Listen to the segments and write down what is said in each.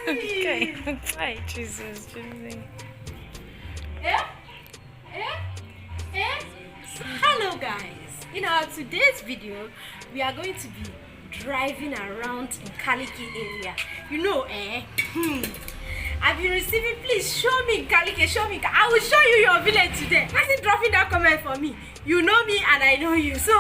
Okay, why Jesus? Hello guys, in our today's video we are going to be driving around in Nkaliki area. I've been receiving, please show me Nkaliki, show me. I will show you your village today. Please dropping that comment for me. You know me and I know you, so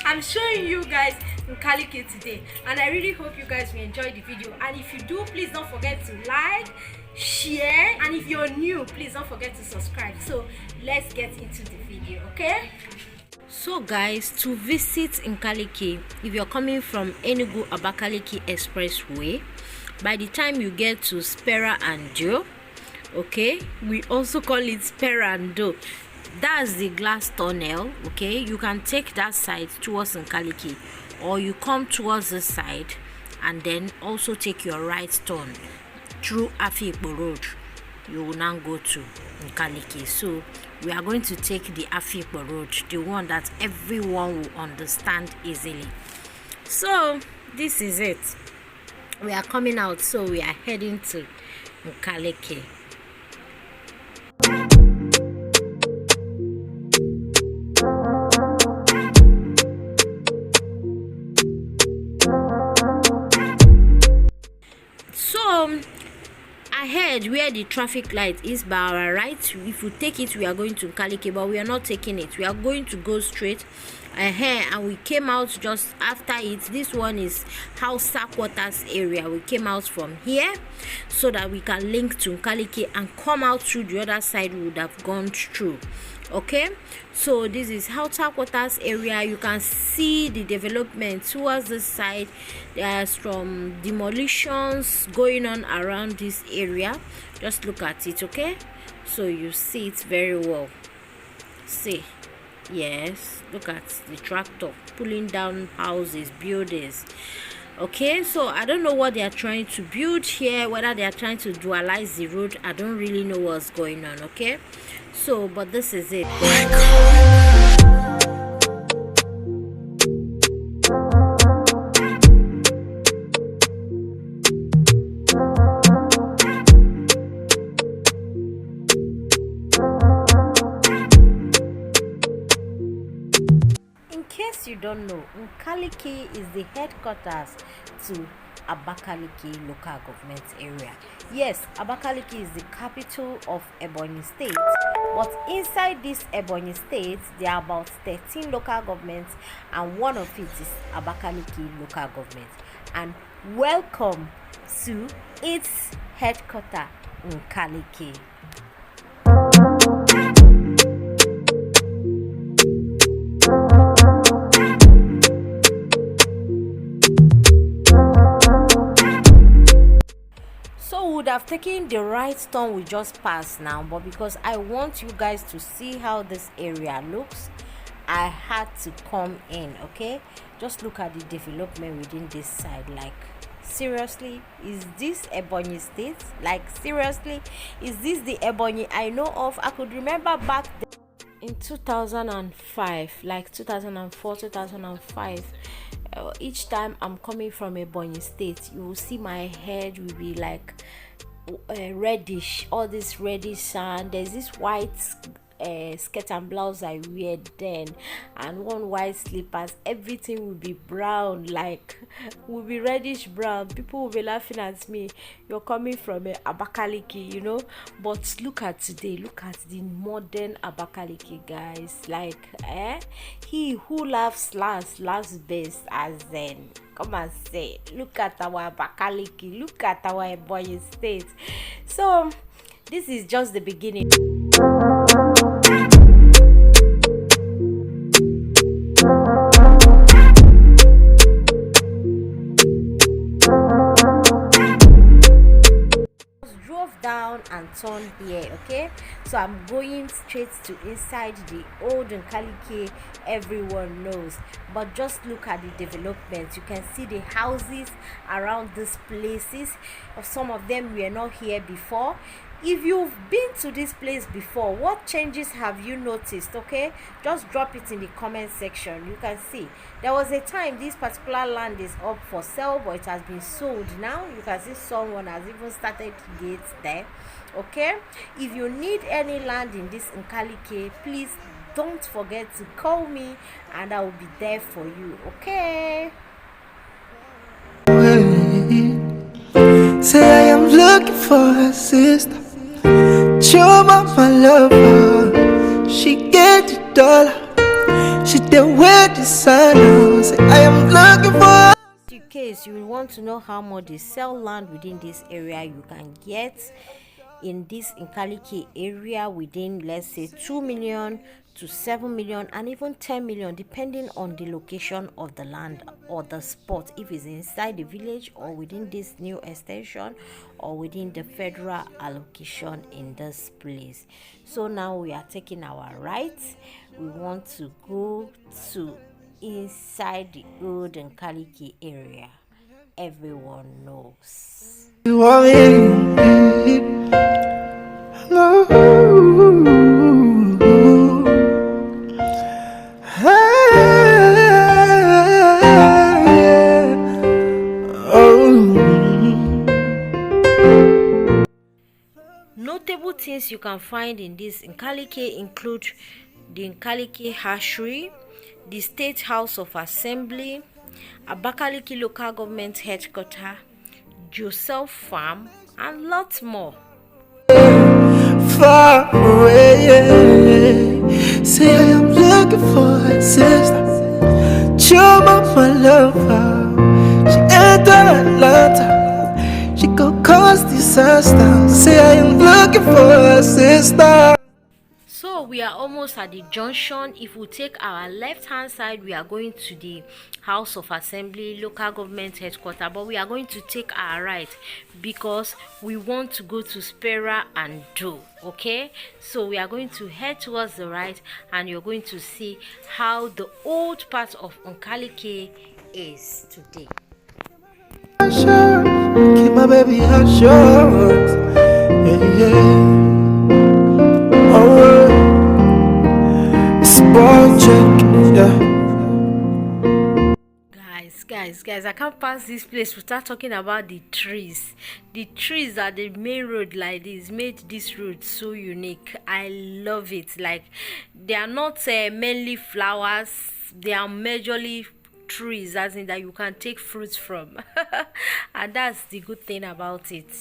I'm showing you guys Nkaliki today, and I really hope you guys will enjoy the video. And if you do, please don't forget to like, share, and if you're new, please don't forget to subscribe. So let's get into the video, okay? So guys, to visit Nkaliki, if you're coming from Enugu Abakaliki Expressway, by the time you get to Spera and Do, okay, we also call it Spera and Do, that's the glass tunnel. Okay, you can take that side towards Nkaliki, or you come towards the side and then also take your right turn through Afikpo Road. You will now go to Nkaliki. So we are going to take the Afikpo Road, the one that everyone will understand easily. So this is it. We are coming out, so we are heading to Nkaliki. So ahead where the traffic light is by our right, if we take it, we are going to Nkaliki, but we are not taking it. We are going to go straight ahead, and we came out just after it. This one is Hausa quarters area. We came out from here so that we can link to Nkaliki and come out through the other side we would have gone through. Okay, so this is Hausa quarters area. You can see the development towards the side. There's some demolitions going on around this area. Just look at it, okay? So you see it very well. See, yes, look at the tractor pulling down houses, buildings. Okay, so I don't know what they are trying to build here, whether they are trying to dualize the road. I don't really know what's going on. Okay, so but this is it. In case you don't know, Nkaliki is the headquarters to Abakaliki local government area. Yes, Abakaliki is the capital of Ebonyi state, but inside this Ebonyi state there are about 13 local governments, and one of it is Abakaliki local government. And welcome to its headquarters, Nkaliki. Would have taken the right turn we just passed now, but because I want you guys to see how this area looks, I had to come in. Okay, just look at the development within this side. Like, seriously, is this Ebonyi state? Like, seriously, is this the Ebonyi I know of? I could remember back in 2005, like 2004, 2005. Each time I'm coming from Ebonyi state, you will see my head will be like reddish, all this reddish sand. There's this white skirt and blouse I wear then, and one white slippers. Everything will be brown, like will be reddish brown. People will be laughing at me. You're coming from Abakaliki, you know. But look at today, look at the modern Abakaliki, guys. Like, he who laughs last laughs best, as then. Come and say, look at our Abakaliki, look at our Ebonyi state. So this is just the beginning. Down and turn here. Okay, so I'm going straight to inside the old Nkaliki everyone knows, but just look at the development. You can see the houses around these places. Some of them were not here before. If you've been to this place before, what changes have you noticed? Okay, just drop it in the comment section. You can see there was a time this particular land is up for sale, but it has been sold now. You can see someone has even started gates there. Okay, if you need any land in this Nkaliki, please don't forget to call me and I will be there for you. Okay. Say I am looking for a sister. Show my lover. She get the dollar. She the wear designer. Say I am looking for. In case you want to know how much they sell land within this area, you can get in this Nkaliki area within, let's say, 2 million to 7 million and even 10 million, depending on the location of the land or the spot, if it's inside the village or within this new extension or within the federal allocation in this place. So now we are taking our right. We want to go to inside the old Nkaliki area. Everyone knows. You are in. No. Notable things you can find in this Nkaliki include the Nkaliki Hatchery, the State House of Assembly, Abakaliki Local Government Headquarters, Joseph Farm, and lots more. Far away, yeah. Say I am looking for a sister. Show my lover. She enter Atlanta. She go cause disaster. Say I am looking for a sister. So we are almost at the junction. If we take our left hand side, we are going to the House of Assembly, local government headquarters, but we are going to take our right because we want to go to Spera and Do. Okay, so we are going to head towards the right and you're going to see how the old part of Nkaliki is today. Keep my baby assurance. Yeah, yeah. Guys, I can't pass this place without talking about the trees. The trees at the main road like this made this road so unique. I love it. Like, they are not mainly flowers, they are majorly trees, as in that you can take fruits from. And that's the good thing about it.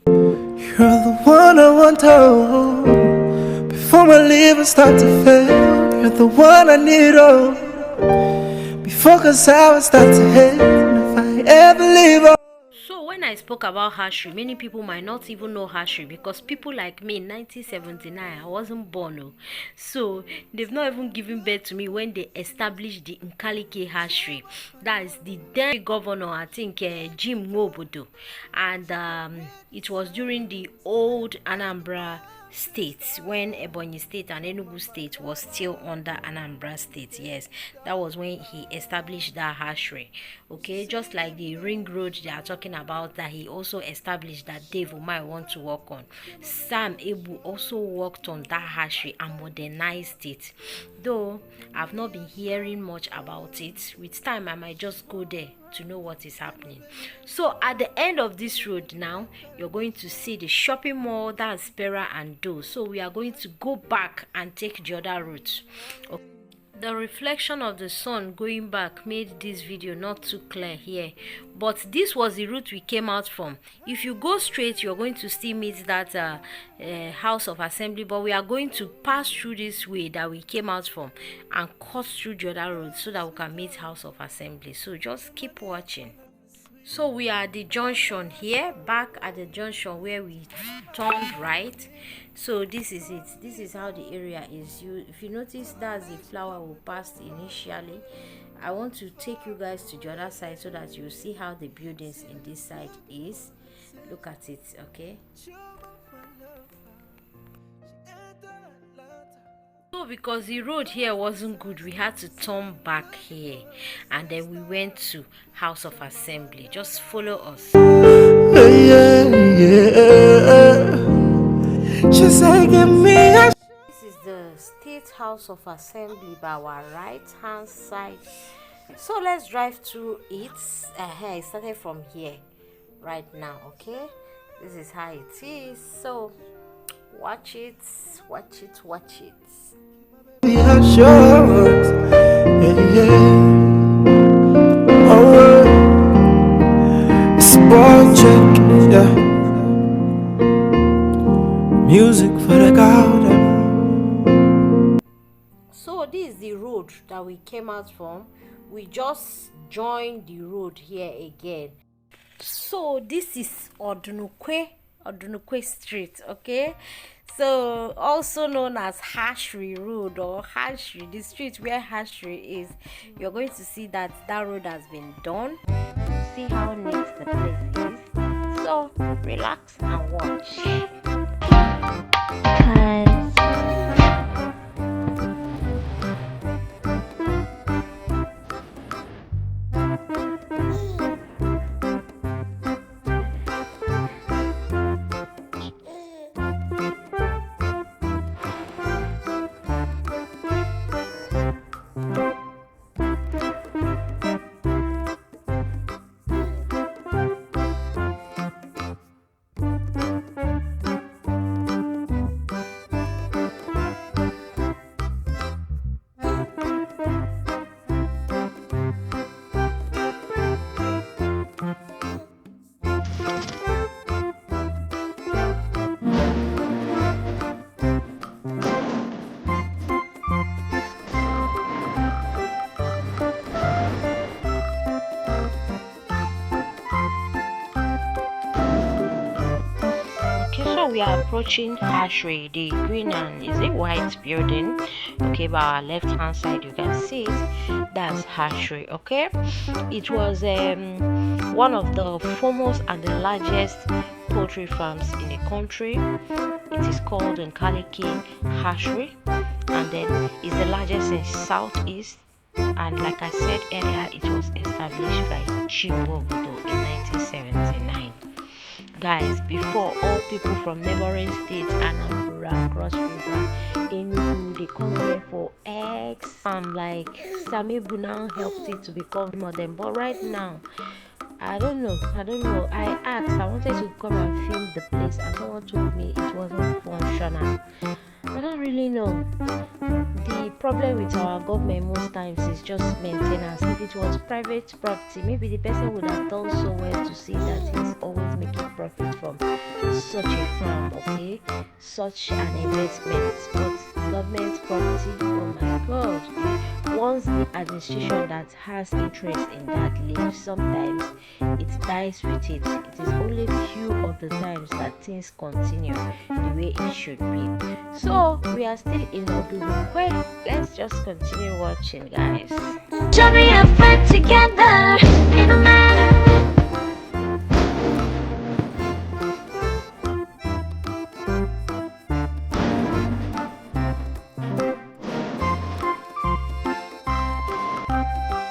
You're the one I want to hold before my liver starts to fail. You're the one I need, oh, before cause I will start to hate. If I ever leave, oh. So when I spoke about hatchery, many people might not even know hatchery because people like me in 1979, I wasn't born. Oh. So they've not even given birth to me when they established the Nkaliki hatchery. That is the then governor, I think, Jim Nwobodo. And it was during the old Anambra states when Ebonyi state and Enugu state was still under Anambra state. Yes, that was when he established that hatchery. Okay, just like the ring road they are talking about that he also established, that Dave might want to work on. Sam Ebu also worked on that hatchery and modernized it, though I've not been hearing much about it. With time I might just go there to know what is happening. So at the end of this road now, you're going to see the shopping mall, that's Spera and Do. So we are going to go back and take the other route. Okay. The reflection of the sun going back made this video not too clear here, but this was the route we came out from. If you go straight, you're going to still meet that House of Assembly, but we are going to pass through this way that we came out from and cut through the other road so that we can meet House of Assembly. So just keep watching. So we are at the junction here, back at the junction where we turned right. So this is it. This is how the area is. If you notice, that's the flower we passed initially. I want to take you guys to the other side so that you see how the buildings in this side is. Look at it, okay? So because the road here wasn't good, we had to turn back here and then we went to House of Assembly. Just follow us. Yeah, yeah. She say, give me a. This is the State House of Assembly by our right hand side. So let's drive through it. It started from here right now, okay? This is how it is. So watch it, watch it, watch it. Be assurance. Yeah, yeah. Alright. Spot check. Yeah. Music for the garden. So this is the road that we came out from. We just joined the road here again. So this is Odunukwe Street, okay? So also known as Hashri Road or Hashri, the street where Hashri is. You're going to see that road has been done. See how neat the place is. So relax and watch. We are approaching Hashri, the green and is a white building. Okay, by our left hand side you can see it. That's Hashri. Okay, it was one of the foremost and the largest poultry farms in the country. It is called Nkaliki Hashri, and then it's the largest in Southeast. And like I said earlier, it was established by Igbo in 1979. Guys, before all people from neighboring states, Anambra, Cross River, Enugu, they come here for eggs. And like Sami Bunang helped it to become modern. But right now, I don't know. I asked, I wanted to come and film the place, and someone told me it wasn't functional. I don't really know. The problem with our government most times is just maintenance. If it was private property, maybe the person would have done so well to see that he's always making profit from such a farm, okay, such an investment. But government property, oh my god, once the administration that has interest in that leaves, sometimes it dies with it. It is only few of the times that things continue the way it should be. So we are still in Odunukwe. Let's just continue watching, guys. Show me a friend together in a matter.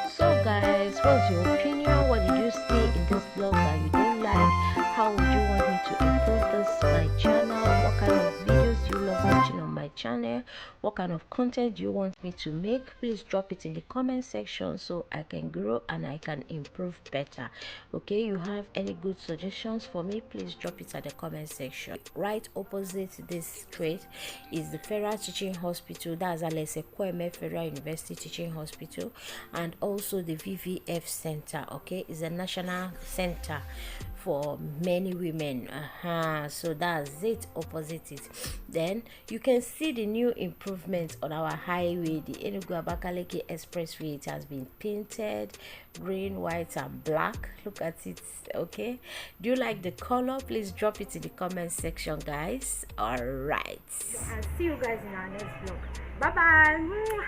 So guys, what's your opinion? What did you see in this vlog that you don't like? How would you want me to improve this my channel? What kind of videos do you love watching on my channel? What kind of content do you want me to make? Please drop it in the comment section so I can grow and I can improve better. Okay, you have any good suggestions for me? Please drop it at the comment section. Right opposite this street is the Federal Teaching Hospital. That's Alese Kweme Federal University Teaching Hospital, and also the VVF Center. Okay, is a national center for many women. So that's it, opposite it. Then you can see the new improvement on our highway, the Enugu Abakaliki Expressway. It has been painted green, white and black. Look at it. Okay, do you like the color? Please drop it in the comment section, guys. All right, I'll see you guys in our next vlog. Bye bye.